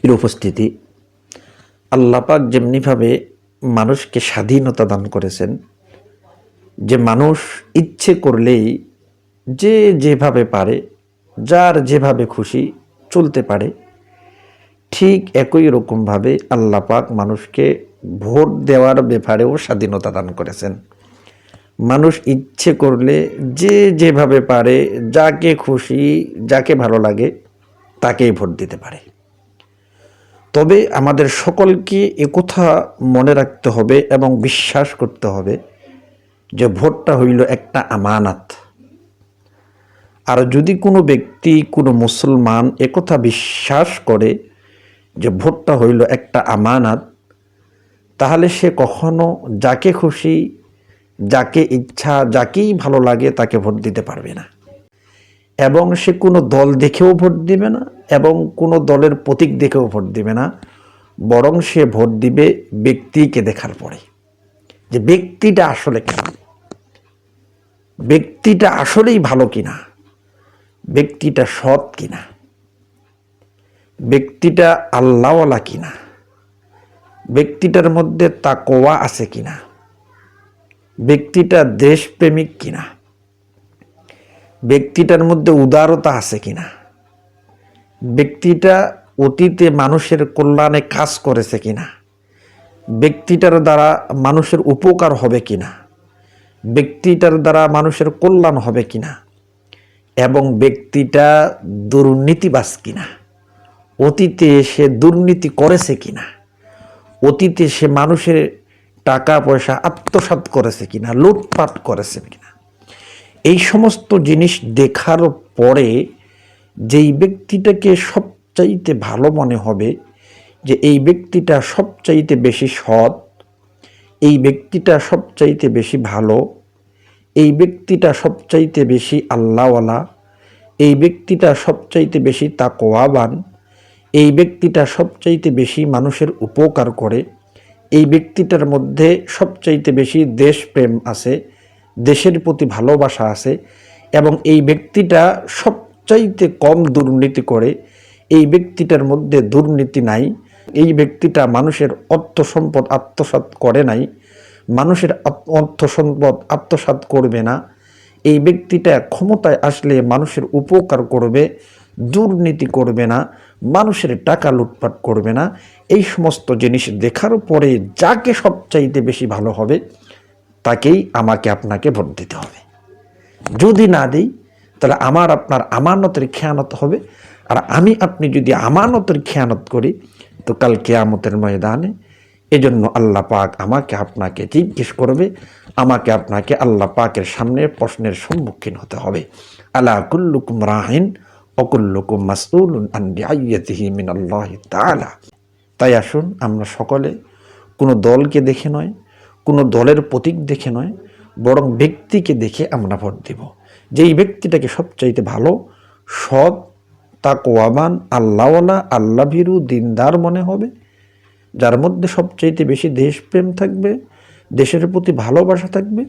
এর উপস্থিতি, আল্লাহ পাক যেমনিভাবে মানুষকে স্বাধীনতা দান করেছেন, যে মানুষ ইচ্ছে করলেই যে যেভাবে পারে, যার যেভাবে খুশি চলতে পারে, ঠিক একই রকমভাবে আল্লাহ পাক মানুষকে ভোট দেওয়ার ব্যাপারেও স্বাধীনতা দান করেছেন। মানুষ ইচ্ছে করলে যে যেভাবে পারে, যাকে খুশি, যাকে ভালো লাগে তাকেই ভোট দিতে পারে। তবে আমাদের সকলকে একথা মনে রাখতে হবে এবং বিশ্বাস করতে হবে যে ভোটটা হইল একটা আমানত। আর যদি কোনো ব্যক্তি, কোনো মুসলমান একথা বিশ্বাস করে যে ভোটটা হইল একটা আমানত, তাহলে সে কখনো যাকে খুশি, যাকে ইচ্ছা, যাকেই ভালো লাগে তাকে ভোট দিতে পারবে না। এবং সে কোনো দল দেখেও ভোট দিবে না এবং কোনো দলের প্রতীক দেখেও ভোট দিবে না, বরং সে ভোট দিবে ব্যক্তিকে দেখার পরে, যে ব্যক্তিটা আসলে কেমন, ব্যক্তিটা আসলেই ভালো কিনা, ব্যক্তিটা সৎ কিনা, ব্যক্তিটা আল্লাহওয়ালা কিনা, ব্যক্তিটার মধ্যে তাকওয়া আছে কিনা, ব্যক্তিটা দেশপ্রেমিক কিনা, ব্যক্তিটার মধ্যে উদারতা আছে কিনা, ব্যক্তিটা অতীতে মানুষের কল্যাণে কাজ করেছে কিনা, ব্যক্তিটার দ্বারা মানুষের উপকার হবে কিনা, ব্যক্তিটার দ্বারা মানুষের কল্যাণ হবে কিনা, এবং ব্যক্তিটা দুর্নীতিবাজ কিনা, অতীতে সে দুর্নীতি করেছে কিনা, অতীতে সে মানুষের টাকা পয়সা আত্মসাৎ করেছে কিনা, লুটপাট করেছে কিনা, এই সমস্ত জিনিস দেখার পরে যেই ব্যক্তিটাকে সবচাইতে ভালো মনে হবে, যে এই ব্যক্তিটা সবচাইতে বেশি সৎ, এই ব্যক্তিটা সবচাইতে বেশি ভালো, এই ব্যক্তিটা সবচাইতে বেশি আল্লাহওয়ালা, এই ব্যক্তিটা সবচাইতে বেশি তাকওয়াবান, এই ব্যক্তিটা সবচাইতে বেশি মানুষের উপকার করে, এই ব্যক্তিটার মধ্যে সবচাইতে বেশি দেশপ্রেম আছে, দেশের প্রতি ভালোবাসা আছে, এবং এই ব্যক্তিটা সবচাইতে কম দুর্নীতি করে, এই ব্যক্তিটার মধ্যে দুর্নীতি নাই, এই ব্যক্তিটা মানুষের অর্থ সম্পদ আত্মসাৎ করে নাই, মানুষের অর্থ সম্পদ আত্মসাৎ করবে না, এই ব্যক্তিটা ক্ষমতায় আসলে মানুষের উপকার করবে, দুর্নীতি করবে না, মানুষের টাকা লুটপাট করবে না, এই সমস্ত জিনিস দেখার পরে যাকে সবচাইতে বেশি ভালো হবে তাকেই আমাকে আপনাকে ভোট দিতে হবে। যদি না দিই তাহলে আমার আপনার আমানতের খেয়ানত হবে, আর আমি আপনি যদি আমানতের খেয়ানত করি তো কাল কিয়ামতের ময়দানে এজন্য আল্লাহ পাক আমাকে আপনাকে জিজ্ঞেস করবে, আমাকে আপনাকে আল্লাহ পাকের সামনে প্রশ্নের সম্মুখীন হতে হবে। আলা কুল্লুকুম রাহিন ওয়া কুল্লুকুম মাসউলুন আন রাইয়াতিহি মিনাল্লাহি তাআলা। তাই আসুন আমরা সকলে কোনো দলকে দেখে নয়, কোনো দলের প্রতীক দেখে নয়, বরং ব্যক্তিকে দেখে আমরা ভোট দেব। যেই ব্যক্তিটাকে সবচাইতে ভালো, সৎ, তাকওয়াবান, আল্লাহওয়ালা, আল্লাহভীরু, দিনদার মনে হবে, যার মধ্যে সবচাইতে বেশি দেশপ্রেম থাকবে, দেশের প্রতি ভালোবাসা থাকবে,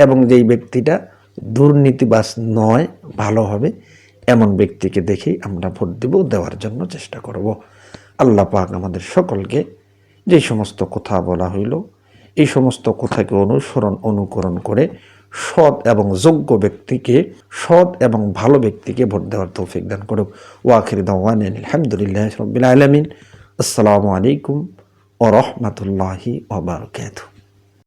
এবং যেই ব্যক্তিটা দুর্নীতিবাজ নয়, ভালো হবে, এমন ব্যক্তিকে দেখেই আমরা ভোট দেব, দেওয়ার জন্য চেষ্টা করব। আল্লাহ পাক আমাদের সকলকে যে সমস্ত কথা বলা হইল, এই সমস্ত কথাকে অনুকরণ করে সৎ এবং যোগ্য ব্যক্তিকে, সৎ এবং ভালো ব্যক্তিকে ভোট দেওয়ার তৌফিক দান করুক। ওয়া আখিরু দাওয়ানা আলহামদুলিল্লাহি রাব্বিল আলামিন। আসসালামু আলাইকুম ওয়া রাহমাতুল্লাহি ওয়া বারাকাতুহু।